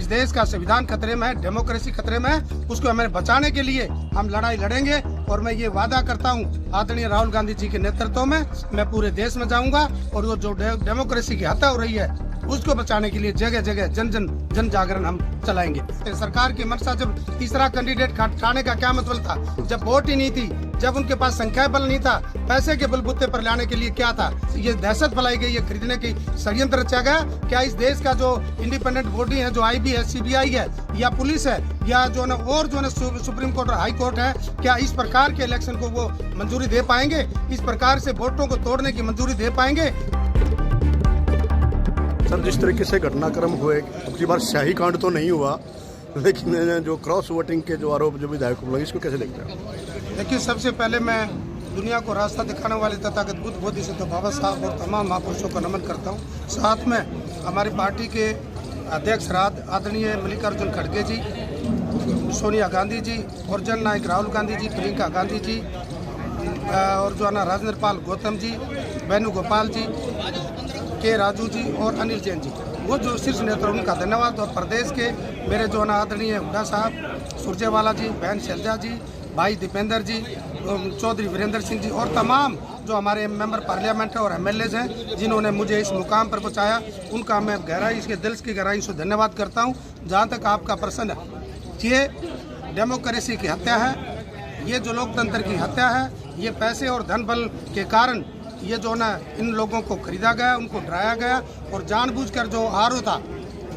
देश का संविधान खतरे में है, डेमोक्रेसी खतरे में है। उसको हमें बचाने के लिए हम लड़ाई लड़ेंगे और मैं ये वादा करता हूँ आदरणीय राहुल गांधी जी के नेतृत्व में मैं पूरे देश में जाऊंगा और वो जो डेमोक्रेसी की हत्या हो रही है उसको बचाने के लिए जगह जगह जन जागरण हम चलाएंगे। सरकार की मंशा जब तीसरा कैंडिडेट खाने का क्या मतलब था, जब वोट ही नहीं थी, जब उनके पास संख्या बल नहीं था, पैसे के बलबूते पर लाने के लिए क्या था, ये दहशत फैलाई गई, ये खरीदने की षड्यंत्र रचा गया। क्या इस देश का जो इंडिपेंडेंट बॉडी है, जो IB है, CBI है या पुलिस है या जो न और जो न सुप्रीम कोर्ट और हाई कोर्ट है, क्या इस प्रकार के इलेक्शन को वो मंजूरी दे पाएंगे? इस प्रकार से वोटों को तोड़ने की मंजूरी दे पाएंगे? सर, जिस तरीके से घटनाक्रम हुए, अब की बार शाही कांड तो नहीं हुआ, लेकिन जो क्रॉस वोटिंग के जो आरोप जो विधायकों पर लगे, इसको कैसे देखते हैं? देखिए, सबसे पहले मैं दुनिया को रास्ता दिखाने वाले तथागत बुद्ध बोधिसत्व बाबा साहब और तमाम महापुरुषों को नमन करता हूँ। साथ में हमारी पार्टी के अध्यक्ष आदरणीय मल्लिकार्जुन खड़गे जी, सोनिया गांधी जी और जननायक राहुल गांधी जी, प्रियंका गांधी जी और जो है ना राजेंद्र पाल गौतम जी, वेणुगोपाल जी, के राजू जी और अनिल जैन जी, वो जो शीर्ष नेता उनका धन्यवाद। और प्रदेश के मेरे जो है ना आदरणीय हुड्डा साहब, सुरजेवाला जी, बहन शैलजा जी, भाई दीपेंद्र जी, चौधरी वीरेंद्र सिंह जी और तमाम जो हमारे मेंबर पार्लियामेंट है और MLAs हैं जिन्होंने मुझे इस मुकाम पर पहुंचाया, उनका मैं इसके दिल की गहराई से धन्यवाद करता हूं। जहां तक आपका प्रश्न है, ये डेमोक्रेसी की हत्या है, ये जो लोकतंत्र की हत्या है, ये पैसे और धन बल के कारण ये जो ना इन लोगों को खरीदा गया, उनको डराया गया और जानबूझकर जो आरोप था,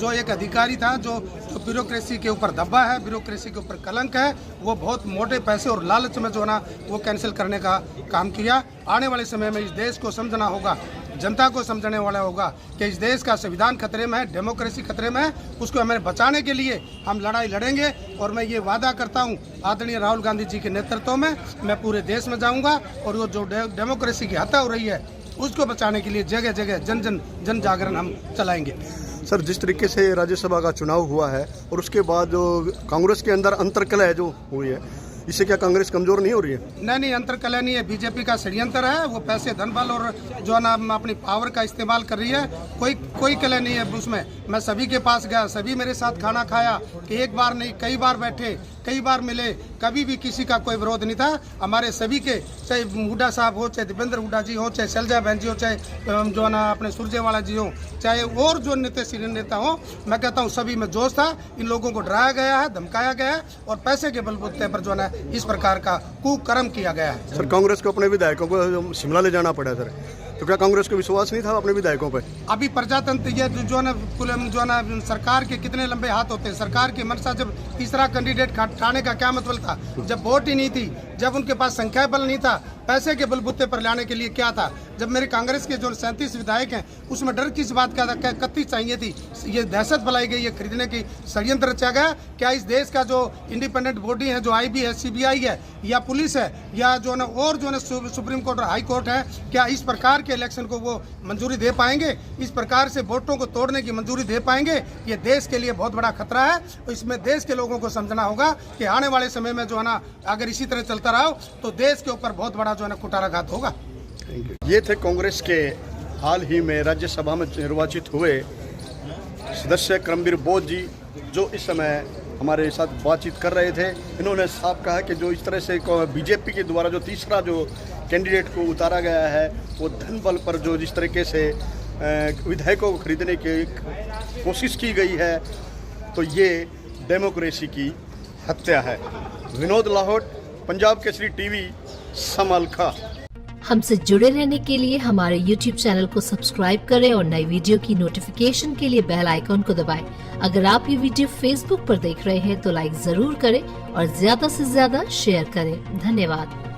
जो एक अधिकारी था जो ब्यूरोक्रेसी के ऊपर धब्बा है, ब्यूरोक्रेसी के ऊपर कलंक है, वो बहुत मोटे पैसे और लालच में जो ना वो कैंसिल करने का काम किया। आने वाले समय में इस देश को समझना होगा, जनता को समझने वाला होगा कि इस देश का संविधान खतरे में है, डेमोक्रेसी खतरे में है। उसको हमें बचाने के लिए हम लड़ाई लड़ेंगे और मैं ये वादा करता हूँ आदरणीय राहुल गांधी जी के नेतृत्व में मैं पूरे देश में जाऊँगा और वो जो डेमोक्रेसी की हत्या हो रही है उसको बचाने के लिए जगह जगह जन जागरण हम चलाएंगे। सर, जिस तरीके से राज्यसभा का चुनाव हुआ है और उसके बाद जो कांग्रेस के अंदर अंतर्कलह जो हुई है, इससे क्या कांग्रेस कमजोर नहीं हो रही है? नहीं, अंतर्कलह नहीं है, बीजेपी का षड्यंत्र है। वो पैसे, धन बल और जो है ना अपनी पावर का इस्तेमाल कर रही है। कोई कलह नहीं है उसमें। मैं सभी के पास गया, सभी मेरे साथ खाना खाया कि एक बार नहीं कई बार बैठे, कई बार मिले, कभी भी किसी का कोई विरोध नहीं था। हमारे सभी के, चाहे हुड्डा साहब हो, चाहे दीपेंद्र हुड्डा जी हो, चाहे शैलजा बहन जी हो, चाहे जो है ना अपने सुरजेवाला जी हो, चाहे और जो नेता हो, मैं कहता हूँ सभी में जोश था। इन लोगों को डराया गया है, धमकाया गया है और पैसे के बलबूते पर जो है इस प्रकार का कुकर्म किया गया है। सर, कांग्रेस को अपने विधायकों को शिमला ले जाना पड़ा सर, तो क्या कांग्रेस को विश्वास नहीं था अपने विधायकों पर? अभी प्रजातंत्र ये जो है ना सरकार के कितने लंबे हाथ होते हैं। सरकार की मंशा जब तीसरा कैंडिडेट खाने का क्या मतलब था, जब वोट ही नहीं थी, जब उनके पास संख्या बल नहीं था, पैसे के बलबूते पर लाने के लिए क्या था। जब मेरे कांग्रेस के जो 37 विधायक हैं उसमें डर किस बात का था, कत्ती चाहिए थी, ये दहशत फैलाई गई, ये खरीदने की षड्यंत्र रचा गया। क्या इस देश का जो इंडिपेंडेंट बॉडी है, जो IB है, CBI है या पुलिस है या जो न और जो न सुप्रीम कोर्ट और हाई कोर्ट है, क्या इस प्रकार के इलेक्शन को वो मंजूरी दे पाएंगे? इस प्रकार से वोटों को तोड़ने की मंजूरी दे पाएंगे? ये देश के लिए बहुत बड़ा खतरा है। इसमें देश के लोगों को समझना होगा कि आने वाले समय में जो है ना अगर इसी तरह चलता रहा तो देश के ऊपर बहुत बड़ा जो है ना कुठाराघात होगा। ये थे कांग्रेस के हाल ही में राज्यसभा में निर्वाचित हुए सदस्य करमबीर बोध जी, जो इस समय हमारे साथ बातचीत कर रहे थे। इन्होंने साफ कहा कि जो इस तरह से बीजेपी के द्वारा जो तीसरा जो कैंडिडेट को उतारा गया है, वो धन बल पर जो जिस तरीके से विधायकों को खरीदने की कोशिश की गई है, तो ये डेमोक्रेसी की हत्या है। विनोद लाहौट, पंजाब केसरी TV, समालखा। हमसे जुड़े रहने के लिए हमारे YouTube चैनल को सब्सक्राइब करें और नई वीडियो की नोटिफिकेशन के लिए बेल आइकॉन को दबाएं। अगर आप ये वीडियो Facebook पर देख रहे हैं तो लाइक जरूर करें और ज्यादा से ज्यादा शेयर करें। धन्यवाद।